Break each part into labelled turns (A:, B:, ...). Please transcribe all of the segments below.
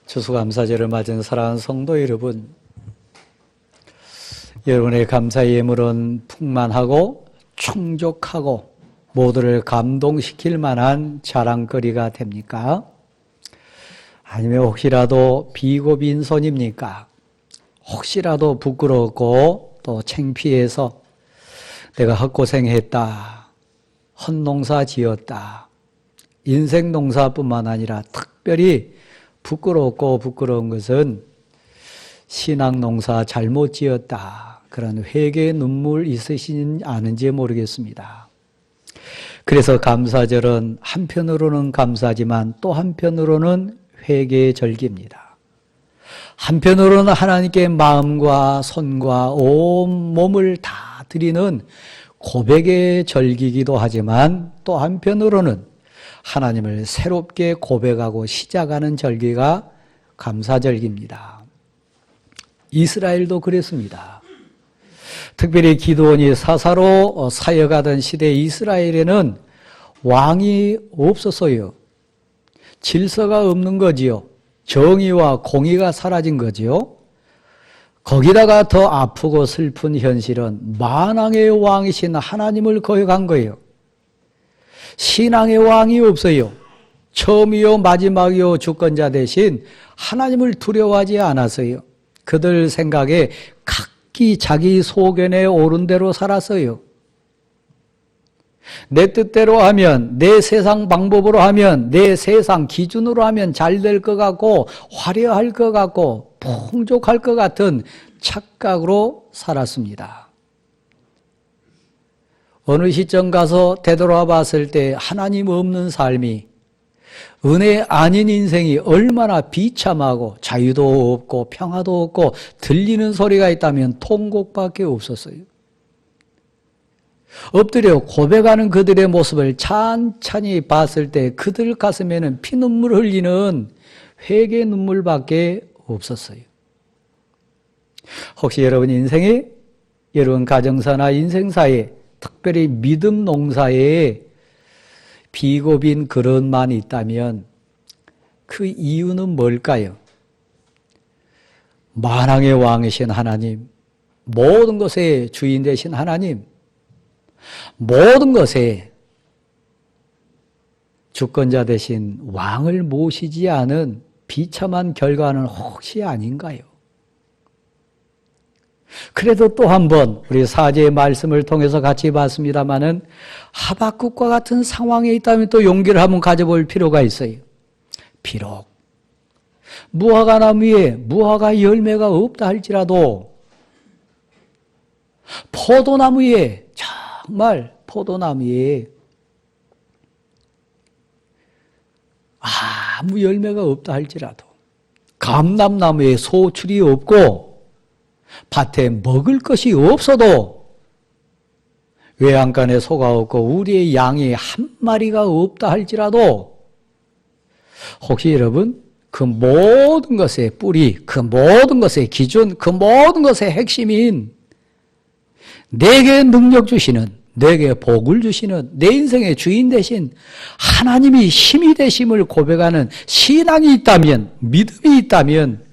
A: 추수감사절을 맞은 사랑하는 성도 여러분, 여러분의 감사의 예물은 풍만하고 충족하고 모두를 감동시킬 만한 자랑거리가 됩니까? 아니면 혹시라도 비고 빈손입니까? 혹시라도 부끄럽고 또 창피해서 내가 헛고생했다, 헛농사 지었다, 인생 농사뿐만 아니라 특별히 부끄럽고 부끄러운 것은 신앙 농사 잘못 지었다, 그런 회개의 눈물 있으시지 않은지 모르겠습니다. 그래서 감사절은 한편으로는 감사지만 또 한편으로는 회개의 절기입니다. 한편으로는 하나님께 마음과 손과 온 몸을 다 드리는 고백의 절기이기도 하지만 또 한편으로는 하나님을 새롭게 고백하고 시작하는 절기가 감사절기입니다. 이스라엘도 그랬습니다. 특별히 기드온이 사사로 사역하던 시대 이스라엘에는 왕이 없었어요. 질서가 없는 거지요. 정의와 공의가 사라진 거지요. 거기다가 더 아프고 슬픈 현실은 만왕의 왕이신 하나님을 거역한 거예요. 신앙의 왕이 없어요. 처음이요 마지막이요 주권자 대신 하나님을 두려워하지 않았어요. 그들 생각에 각기 자기 소견에 옳은 대로 살았어요. 내 뜻대로 하면, 내 세상 방법으로 하면, 내 세상 기준으로 하면 잘 될 것 같고 화려할 것 같고 풍족할 것 같은 착각으로 살았습니다. 어느 시점 가서 되돌아 봤을 때 하나님 없는 삶이, 은혜 아닌 인생이 얼마나 비참하고 자유도 없고 평화도 없고 들리는 소리가 있다면 통곡밖에 없었어요. 엎드려 고백하는 그들의 모습을 찬찬히 봤을 때 그들 가슴에는 피눈물 흘리는 회개 눈물밖에 없었어요. 혹시 여러분 인생에, 여러분 가정사나 인생사에, 특별히 믿음 농사에 비고 빈 그릇만 있다면 그 이유는 뭘까요? 만왕의 왕이신 하나님, 모든 것의 주인 되신 하나님, 모든 것의 주권자 되신 왕을 모시지 않은 비참한 결과는 혹시 아닌가요? 그래도 또 한 번 우리 사제의 말씀을 통해서 같이 봤습니다마는 하박국과 같은 상황에 있다면 또 용기를 한번 가져볼 필요가 있어요. 비록 무화과 나무에 무화과 열매가 없다 할지라도 포도나무에, 정말 포도나무에 아무 열매가 없다 할지라도, 감람나무에 소출이 없고 밭에 먹을 것이 없어도, 외양간에 소가 없고 우리의 양이 한 마리가 없다 할지라도, 혹시 여러분 그 모든 것의 뿌리, 그 모든 것의 기준, 그 모든 것의 핵심인 내게 능력 주시는, 내게 복을 주시는, 내 인생의 주인 되신 하나님이 힘이 되심을 고백하는 신앙이 있다면, 믿음이 있다면,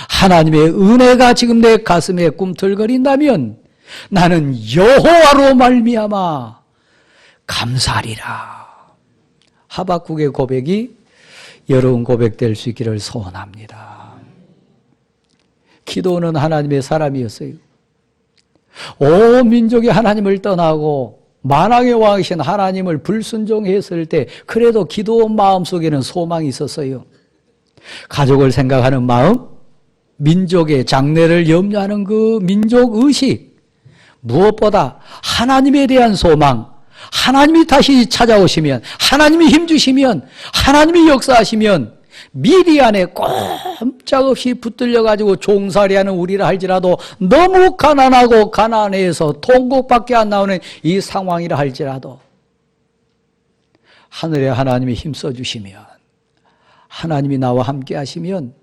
A: 하나님의 은혜가 지금 내 가슴에 꿈틀거린다면 나는 여호와로 말미암아 감사하리라. 하박국의 고백이 여러분 고백될 수 있기를 소원합니다. 기도는 하나님의 사람이었어요. 온 민족이 하나님을 떠나고 만왕의 왕이신 하나님을 불순종했을 때 그래도 기도원 마음속에는 소망이 있었어요. 가족을 생각하는 마음, 민족의 장래를 염려하는 그 민족의식, 무엇보다 하나님에 대한 소망, 하나님이 다시 찾아오시면, 하나님이 힘주시면, 하나님이 역사하시면 미리 안에 꼼짝없이 붙들려가지고 종살이하는 우리라 할지라도, 너무 가난하고 가난해서 통곡밖에 안 나오는 이 상황이라 할지라도 하늘에 하나님이 힘써주시면, 하나님이 나와 함께 하시면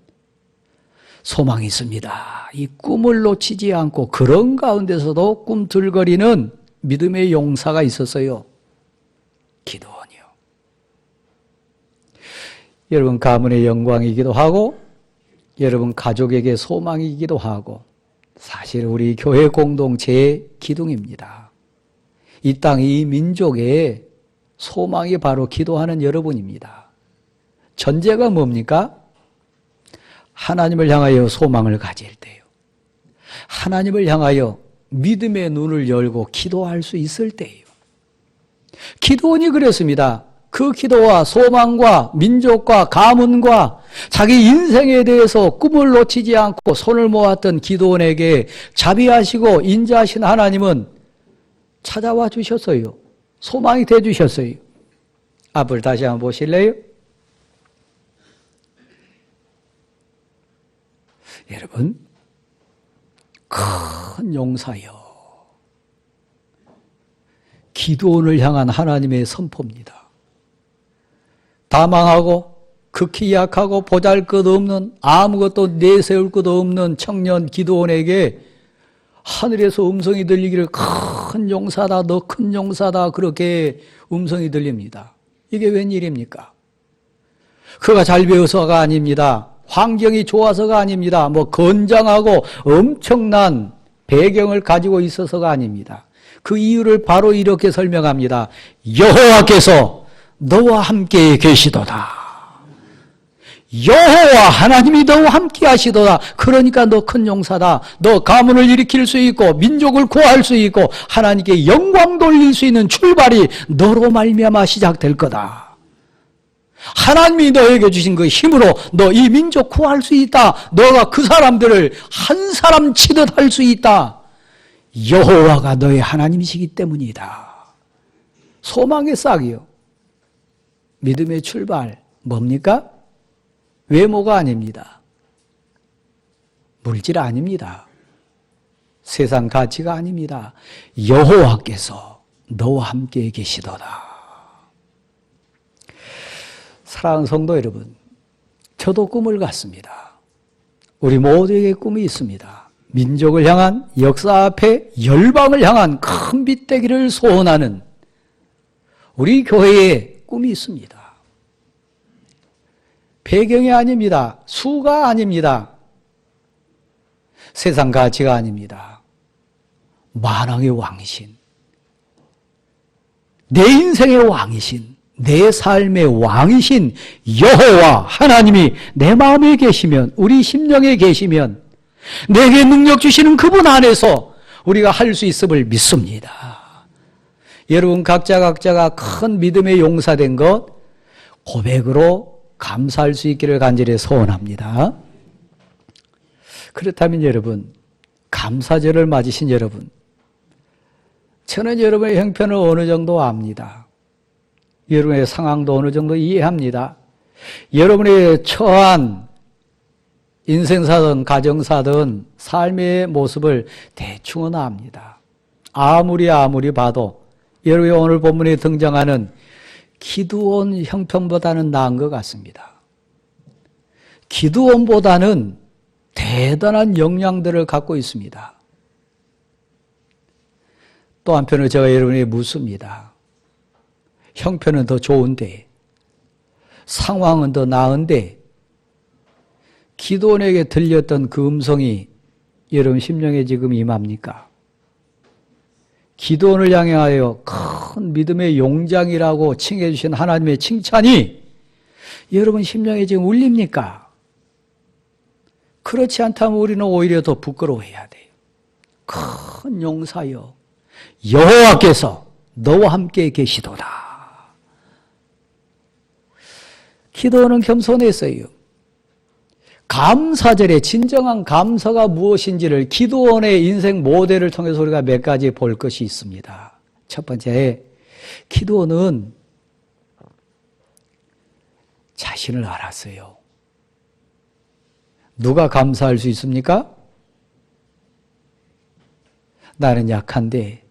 A: 소망이 있습니다. 이 꿈을 놓치지 않고 그런 가운데서도 꿈틀거리는 믿음의 용사가 있었어요. 기도원이요. 여러분 가문의 영광이기도 하고 여러분 가족에게 소망이기도 하고 사실 우리 교회 공동체의 기둥입니다. 이 땅, 이 민족의 소망이 바로 기도하는 여러분입니다. 전제가 뭡니까? 하나님을 향하여 소망을 가질 때요. 하나님을 향하여 믿음의 눈을 열고 기도할 수 있을 때예요. 기도원이 그랬습니다. 그 기도와 소망과 민족과 가문과 자기 인생에 대해서 꿈을 놓치지 않고 손을 모았던 기도원에게 자비하시고 인자하신 하나님은 찾아와 주셨어요. 소망이 돼 주셨어요. 앞을 다시 한번 보실래요? 여러분, 큰 용사여. 기도원을 향한 하나님의 선포입니다. 다 망하고 극히 약하고 보잘것없는 아무것도 내세울 것도 없는 청년 기도원에게 하늘에서 음성이 들리기를 큰 용사다, 너 큰 용사다, 그렇게 음성이 들립니다. 이게 웬일입니까? 그가 잘 배워서가 아닙니다. 환경이 좋아서가 아닙니다. 뭐 건장하고 엄청난 배경을 가지고 있어서가 아닙니다. 그 이유를 바로 이렇게 설명합니다. 여호와께서 너와 함께 계시도다. 여호와 하나님이 너와 함께 하시도다. 그러니까 너 큰 용사다. 너 가문을 일으킬 수 있고 민족을 구할 수 있고 하나님께 영광 돌릴 수 있는 출발이 너로 말미암아 시작될 거다. 하나님이 너에게 주신 그 힘으로 너 이 민족 구할 수 있다. 너가 그 사람들을 한 사람 치듯 할 수 있다. 여호와가 너의 하나님이시기 때문이다. 소망의 싹이요. 믿음의 출발 뭡니까? 외모가 아닙니다. 물질 아닙니다. 세상 가치가 아닙니다. 여호와께서 너와 함께 계시도다. 사랑하는 성도 여러분, 저도 꿈을 갖습니다. 우리 모두에게 꿈이 있습니다. 민족을 향한, 역사 앞에 열방을 향한 큰 빛 되기를 소원하는 우리 교회에 꿈이 있습니다. 배경이 아닙니다. 수가 아닙니다. 세상 가치가 아닙니다. 만왕의 왕이신, 내 인생의 왕이신, 내 삶의 왕이신 여호와 하나님이 내 마음에 계시면, 우리 심령에 계시면 내게 능력 주시는 그분 안에서 우리가 할 수 있음을 믿습니다. 여러분 각자가 큰 믿음의 용사된 것 고백으로 감사할 수 있기를 간절히 소원합니다. 그렇다면 여러분, 감사절을 맞으신 여러분, 저는 여러분의 형편을 어느 정도 압니다. 여러분의 상황도 어느 정도 이해합니다. 여러분의 처한 인생사든 가정사든 삶의 모습을 대충은 압니다. 아무리 봐도 여러분이 오늘 본문에 등장하는 기드온 형편보다는 나은 것 같습니다. 기드온보다는 대단한 역량들을 갖고 있습니다. 또 한편으로 제가 여러분에게 묻습니다. 형편은 더 좋은데, 상황은 더 나은데, 기드온에게 들렸던 그 음성이 여러분 심령에 지금 임합니까? 기드온을 향하여 큰 믿음의 용장이라고 칭해 주신 하나님의 칭찬이 여러분 심령에 지금 울립니까? 그렇지 않다면 우리는 오히려 더 부끄러워해야 돼요. 큰 용사여, 여호와께서 너와 함께 계시도다. 기도는 겸손했어요. 감사절의 진정한 감사가 무엇인지를 기도원의 인생 모델을 통해서 우리가 몇 가지 볼 것이 있습니다. 첫 번째, 기도원은 자신을 알았어요. 누가 감사할 수 있습니까? 나는 약한데,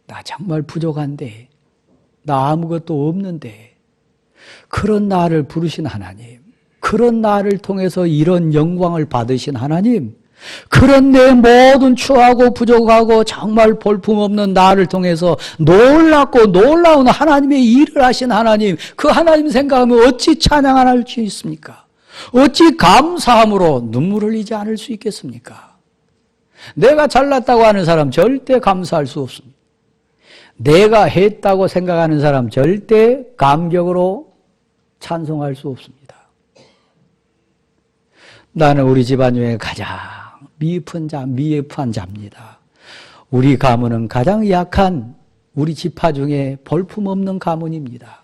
A: 나 정말 부족한데, 나 아무것도 없는데, 그런 나를 부르신 하나님, 그런 나를 통해서 이런 영광을 받으신 하나님, 그런 내 모든 추하고 부족하고 정말 볼품없는 나를 통해서 놀랍고 놀라운 하나님의 일을 하신 하나님, 그 하나님 생각하면 어찌 찬양 안 할 수 있습니까? 어찌 감사함으로 눈물을 흘리지 않을 수 있겠습니까? 내가 잘났다고 하는 사람 절대 감사할 수 없습니다. 내가 했다고 생각하는 사람 절대 감격으로 찬송할 수 없습니다. 나는 우리 집안 중에 가장 미흡한 자입니다. 우리 가문은 가장 약한 우리 지파 중에 볼품없는 가문입니다.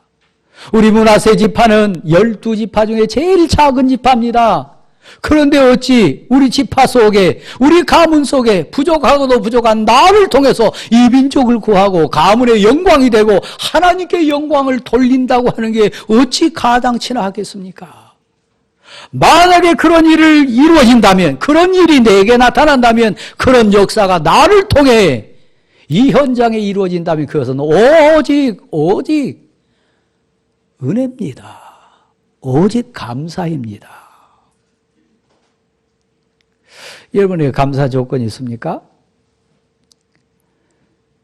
A: 우리 문화세 지파는 12지파 중에 제일 작은 지파입니다. 그런데 어찌 우리 지파 속에, 우리 가문 속에 부족하고도 부족한 나를 통해서 이 민족을 구하고 가문의 영광이 되고 하나님께 영광을 돌린다고 하는 게 어찌 가당치나 하겠습니까? 만약에 그런 일을 이루어진다면, 그런 일이 내게 나타난다면, 그런 역사가 나를 통해 이 현장에 이루어진다면 그것은 오직 은혜입니다. 오직 감사입니다. 여러분에게 감사 조건이 있습니까?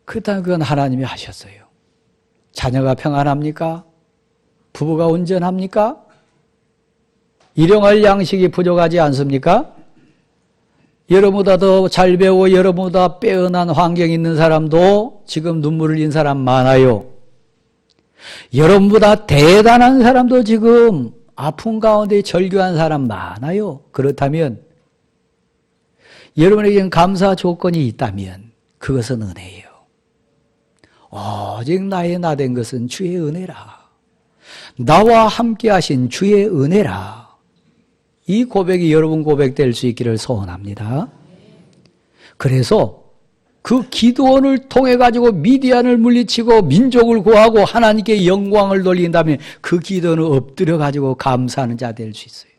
A: 그렇다면 그건 하나님이 하셨어요. 자녀가 평안합니까? 부부가 온전합니까? 일용할 양식이 부족하지 않습니까? 여러분보다 더 잘 배우고 여러분보다 빼어난 환경이 있는 사람도 지금 눈물을 흘린 사람 많아요. 여러분보다 대단한 사람도 지금 아픔 가운데 절규한 사람 많아요. 그렇다면 여러분에게는 감사 조건이 있다면 그것은 은혜예요. 오직 나의 나 된 것은 주의 은혜라. 나와 함께 하신 주의 은혜라. 이 고백이 여러분 고백 될 수 있기를 소원합니다. 그래서 그 기도원을 통해 가지고 미디안을 물리치고 민족을 구하고 하나님께 영광을 돌린다면 그 기도는 엎드려 가지고 감사하는 자 될 수 있어요.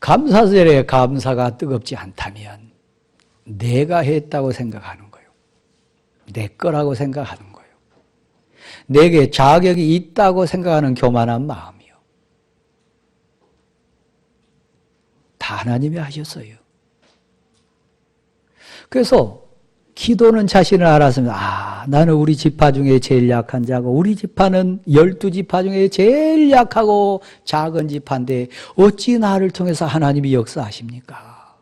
A: 감사절에 감사가 뜨겁지 않다면 내가 했다고 생각하는 거예요. 내 거라고 생각하는 거예요. 내게 자격이 있다고 생각하는 교만한 마음이요. 다 하나님이 하셨어요. 그래서 기도는 자신을 알았으면 나는 우리 지파 중에 제일 약한 자고 우리 지파는 12지파 중에 제일 약하고 작은 지파인데 어찌 나를 통해서 하나님이 역사하십니까?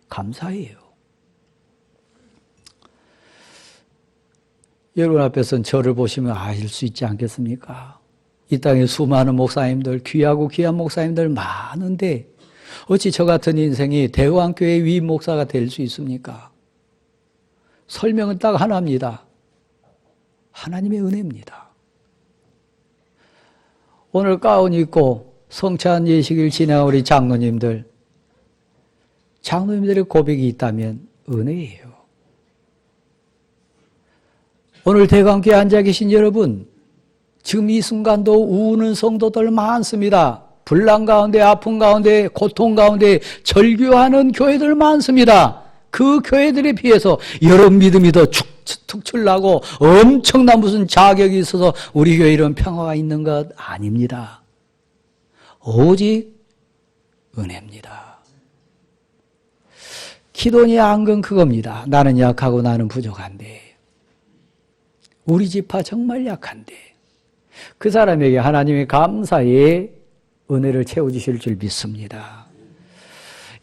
A: 감사해요. 여러분 앞에서는 저를 보시면 아실 수 있지 않겠습니까? 이 땅에 수많은 목사님들, 귀하고 귀한 목사님들 많은데 어찌 저 같은 인생이 대왕교회 위임 목사가 될 수 있습니까? 설명은 딱 하나입니다. 하나님의 은혜입니다. 오늘 가운 입고 성찬 예식을 지내온 우리 장로님들의 고백이 있다면 은혜예요. 오늘 대강교회에 앉아 계신 여러분, 지금 이 순간도 우는 성도들 많습니다. 분란 가운데, 아픔 가운데, 고통 가운데 절규하는 교회들 많습니다. 그 교회들에 비해서 여러분 믿음이 더 특출나고 엄청난 무슨 자격이 있어서 우리 교회에 이런 평화가 있는 것 아닙니다. 오직 은혜입니다. 기도니 안건 그겁니다. 나는 약하고 나는 부족한데 우리 지파 정말 약한데 그 사람에게 하나님의 감사의 은혜를 채워주실 줄 믿습니다.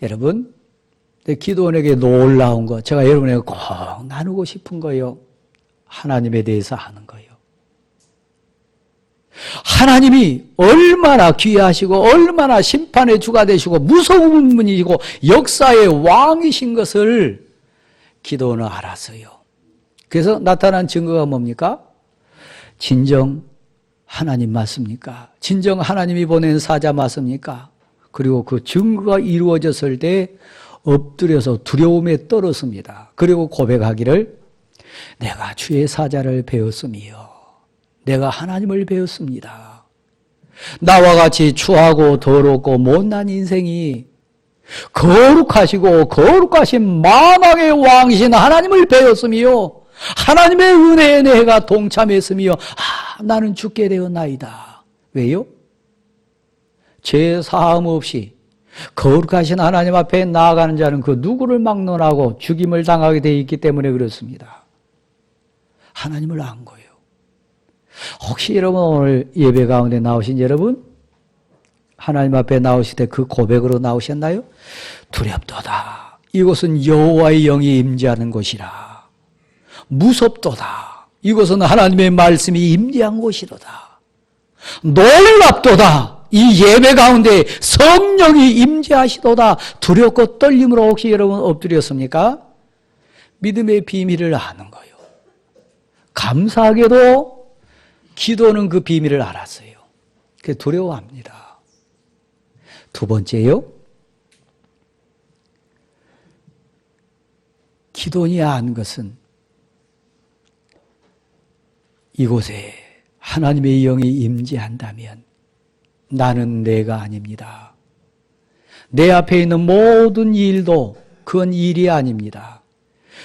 A: 여러분, 기도원에게 놀라운 거, 제가 여러분에게 꼭 나누고 싶은 거요. 하나님에 대해서 아는 거요. 하나님이 얼마나 귀하시고 얼마나 심판의 주가 되시고 무서운 분이시고 역사의 왕이신 것을 기도원은 알았어요. 그래서 나타난 증거가 뭡니까? 진정 하나님 맞습니까? 진정 하나님이 보낸 사자 맞습니까? 그리고 그 증거가 이루어졌을 때 엎드려서 두려움에 떨었습니다. 그리고 고백하기를 내가 주의 사자를 배웠으며 내가 하나님을 배웠습니다. 나와 같이 추하고 더럽고 못난 인생이 거룩하시고 거룩하신 만왕의 왕이신 하나님을 배웠으며 하나님의 은혜에 내가 동참했으며 나는 죽게 되었나이다. 왜요? 죄 사함 없이 거룩하신 하나님 앞에 나아가는 자는 그 누구를 막론하고 죽임을 당하게 되어 있기 때문에 그렇습니다. 하나님을 안 거예요. 혹시 여러분 오늘 예배 가운데 나오신 여러분 하나님 앞에 나오실 때 그 고백으로 나오셨나요? 두렵도다. 이곳은 여호와의 영이 임재하는 곳이라. 무섭도다. 이곳은 하나님의 말씀이 임재한 곳이로다. 놀랍도다. 이 예배 가운데 성령이 임재하시도다. 두렵고 떨림으로 혹시 여러분 엎드렸습니까? 믿음의 비밀을 아는 거예요. 감사하게도 기도는 그 비밀을 알았어요. 그래서 두려워합니다. 두 번째요. 기도니 안 것은 이곳에 하나님의 영이 임재한다면 나는 내가 아닙니다. 내 앞에 있는 모든 일도 그건 일이 아닙니다.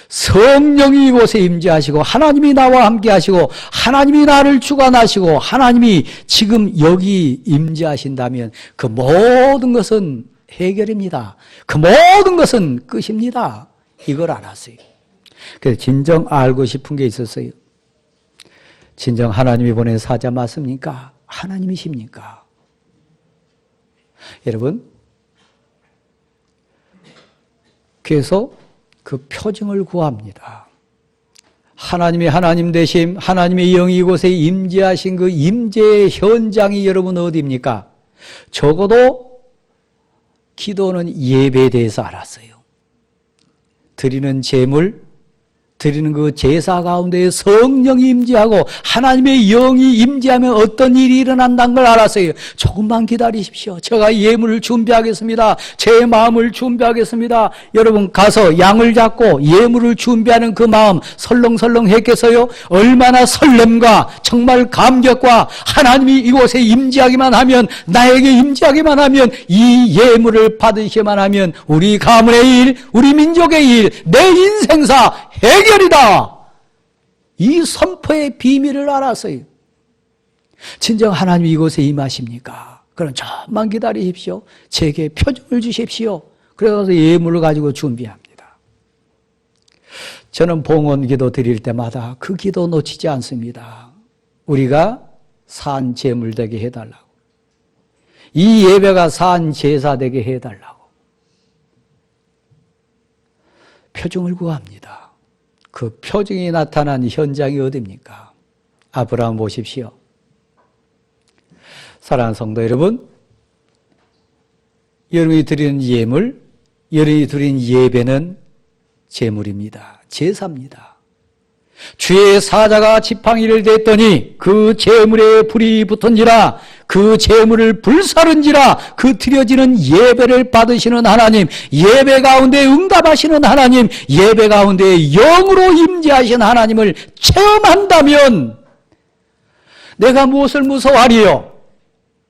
A: 성령이 이곳에 임재하시고 하나님이 나와 함께 하시고 하나님이 나를 주관하시고 하나님이 지금 여기 임재하신다면 그 모든 것은 해결입니다. 그 모든 것은 끝입니다. 이걸 알았어요. 그래서 진정 알고 싶은 게 있었어요. 진정 하나님이 보낸 사자 맞습니까? 하나님이십니까? 여러분, 그래서 그 표징을 구합니다. 하나님의 하나님 되심, 하나님의 영이 이곳에 임재하신 그 임재의 현장이 여러분 어디입니까? 적어도 기도는 예배에 대해서 알았어요. 드리는 제물, 드리는 그 제사 가운데 성령이 임재하고 하나님의 영이 임재하면 어떤 일이 일어난다는 걸 알았어요. 조금만 기다리십시오. 제가 예물을 준비하겠습니다. 제 마음을 준비하겠습니다. 여러분 가서 양을 잡고 예물을 준비하는 그 마음 설렁설렁 했겠어요? 얼마나 설렘과 정말 감격과 하나님이 이곳에 임재하기만 하면, 나에게 임재하기만 하면, 이 예물을 받으시기만 하면 우리 가문의 일, 우리 민족의 일, 내 인생사 해결이다. 이 선포의 비밀을 알았어요. 진정 하나님이 이곳에 임하십니까? 그럼 조금만 기다리십시오. 제게 표징을 주십시오. 그래서 예물을 가지고 준비합니다. 저는 봉헌 기도 드릴 때마다 그 기도 놓치지 않습니다. 우리가 산 제물 되게 해달라고. 이 예배가 산 제사 되게 해달라고. 표징을 구합니다. 그 표징이 나타난 현장이 어디입니까? 아브라함 보십시오. 사랑하는 성도 여러분, 여러분이 드리는 예물, 여러분이 드리는 예배는 제물입니다. 제사입니다. 주의 사자가 지팡이를 댔더니 그 제물에 불이 붙은지라, 그 제물을 불사른지라. 그 드려지는 예배를 받으시는 하나님, 예배 가운데 응답하시는 하나님, 예배 가운데 영으로 임재하신 하나님을 체험한다면 내가 무엇을 무서워하리요?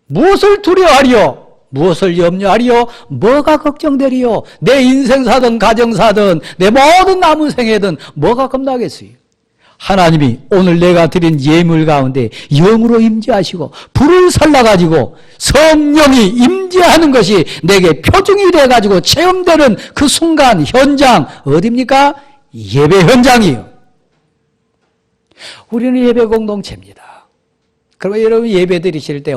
A: 무엇을 두려워하리요? 무엇을 염려하리요? 뭐가 걱정되리요? 내 인생사든 가정사든 내 모든 남은 생애든 뭐가 겁나겠어요? 하나님이 오늘 내가 드린 예물 가운데 영으로 임재하시고 불을 살라가지고 성령이 임재하는 것이 내게 표징이 돼가지고 체험되는 그 순간, 현장 어디입니까? 예배 현장이요. 우리는 예배 공동체입니다. 그러면 여러분 예배 드리실 때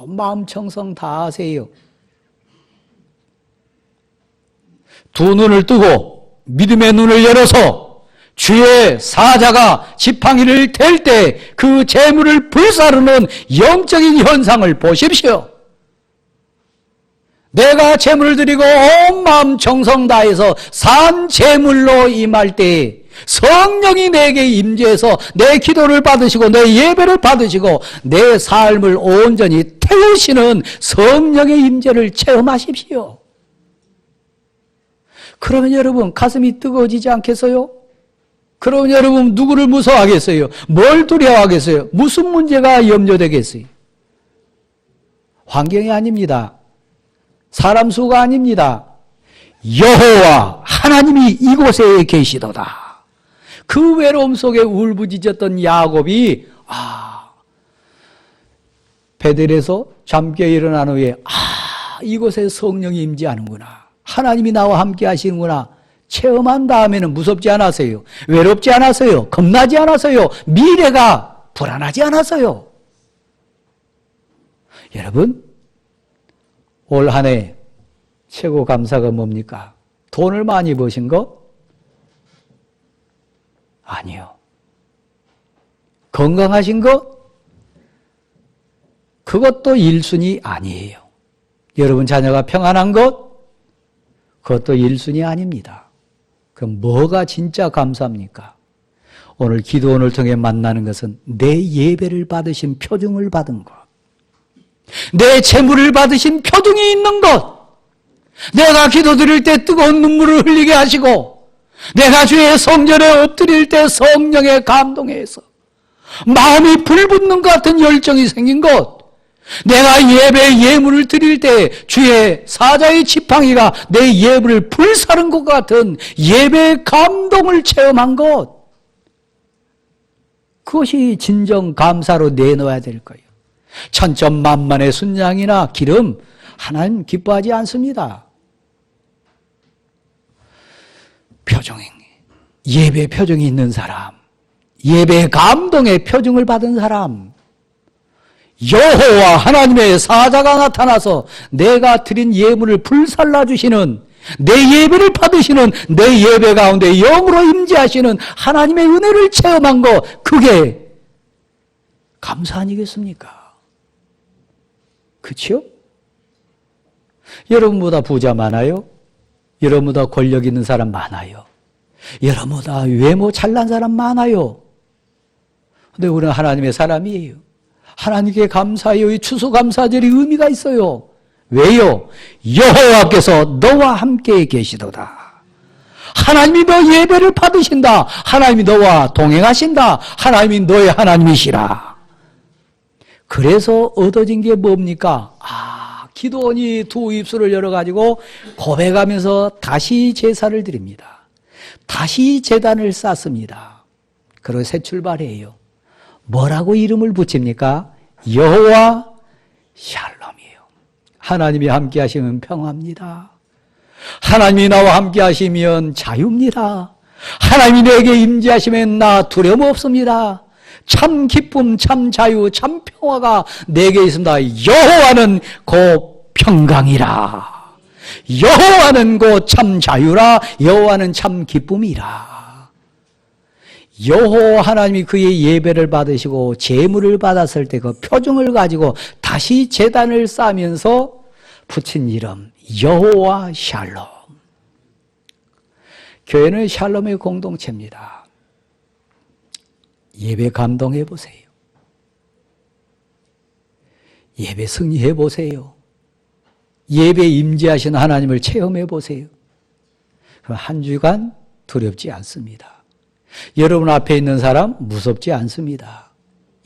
A: 마음 청성 다 하세요. 두 눈을 뜨고 믿음의 눈을 열어서 주의 사자가 지팡이를 댈 때 그 재물을 불사르는 영적인 현상을 보십시오. 내가 재물을 드리고 온 마음 정성 다해서 산 재물로 임할 때 성령이 내게 임재해서 내 기도를 받으시고 내 예배를 받으시고 내 삶을 온전히 태우시는 성령의 임재를 체험하십시오. 그러면 여러분 가슴이 뜨거워지지 않겠어요? 그러면 여러분 누구를 무서워하겠어요? 뭘 두려워하겠어요? 무슨 문제가 염려되겠어요? 환경이 아닙니다. 사람 수가 아닙니다. 여호와 하나님이 이곳에 계시도다. 그 외로움 속에 울부짖었던 야곱이 베델에서 잠깨 일어난 후에 이곳에 성령이 임재하는구나. 하나님이 나와 함께 하시는구나. 체험한 다음에는 무섭지 않았어요. 외롭지 않았어요. 겁나지 않았어요. 미래가 불안하지 않았어요. 여러분, 올 한 해 최고 감사가 뭡니까? 돈을 많이 버신 것? 아니요. 건강하신 것? 그것도 1순위 아니에요. 여러분 자녀가 평안한 것? 그것도 1순위 아닙니다. 그럼 뭐가 진짜 감사합니까? 오늘 기도원을 통해 만나는 것은 내 예배를 받으신 표징을 받은 것, 내 재물을 받으신 표징이 있는 것, 내가 기도드릴 때 뜨거운 눈물을 흘리게 하시고 내가 주의 성전에 엎드릴 때 성령의 감동에서 마음이 불붙는 것 같은 열정이 생긴 것, 내가 예배 예물을 드릴 때 주의 사자의 지팡이가 내 예물을 불사른 것 같은 예배의 감동을 체험한 것, 그것이 진정 감사로 내놓아야 될 거예요. 천천만만의 순양이나 기름 하나님 기뻐하지 않습니다. 표정, 예배 표정이 있는 사람, 예배 감동의 표정을 받은 사람, 여호와 하나님의 사자가 나타나서 내가 드린 예물을 불살라 주시는, 내 예배를 받으시는, 내 예배 가운데 영으로 임재하시는 하나님의 은혜를 체험한 것, 그게 감사 아니겠습니까? 그렇죠? 여러분보다 부자 많아요? 여러분보다 권력 있는 사람 많아요? 여러분보다 외모 잘난 사람 많아요? 근데 우리는 하나님의 사람이에요. 하나님께 감사해요. 이 추수감사절이 의미가 있어요. 왜요? 여호와께서 너와 함께 계시도다. 하나님이 너 예배를 받으신다. 하나님이 너와 동행하신다. 하나님이 너의 하나님이시라. 그래서 얻어진 게 뭡니까? 기도원이 두 입술을 열어가지고 고백하면서 다시 제사를 드립니다. 다시 제단을 쌓습니다. 그리고 새 출발이에요. 뭐라고 이름을 붙입니까? 여호와 샬롬이에요. 하나님이 함께 하시면 평화입니다. 하나님이 나와 함께 하시면 자유입니다. 하나님이 내게 임재하시면 나 두려움 없습니다. 참 기쁨, 참 자유, 참 평화가 내게 있습니다. 여호와는 곧 평강이라. 여호와는 곧 참 자유라. 여호와는 참 기쁨이라. 여호와 하나님이 그의 예배를 받으시고 제물을 받았을 때 그 표징을 가지고 다시 제단을 쌓으면서 붙인 이름 여호와 샬롬. 교회는 샬롬의 공동체입니다. 예배 감동해 보세요. 예배 승리해 보세요. 예배 임재하신 하나님을 체험해 보세요. 그럼 한 주간 두렵지 않습니다. 여러분 앞에 있는 사람 무섭지 않습니다.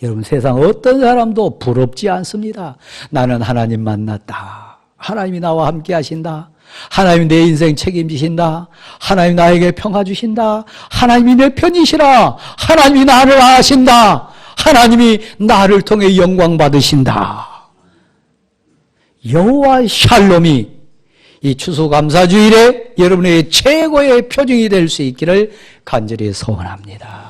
A: 여러분 세상 어떤 사람도 부럽지 않습니다. 나는 하나님 만났다. 하나님이 나와 함께 하신다. 하나님이 내 인생 책임지신다. 하나님이 나에게 평화 주신다. 하나님이 내 편이시라. 하나님이 나를 아신다. 하나님이 나를 통해 영광 받으신다. 여호와 샬롬이 이 추수감사주일에 여러분의 최고의 표징이 될 수 있기를 간절히 소원합니다.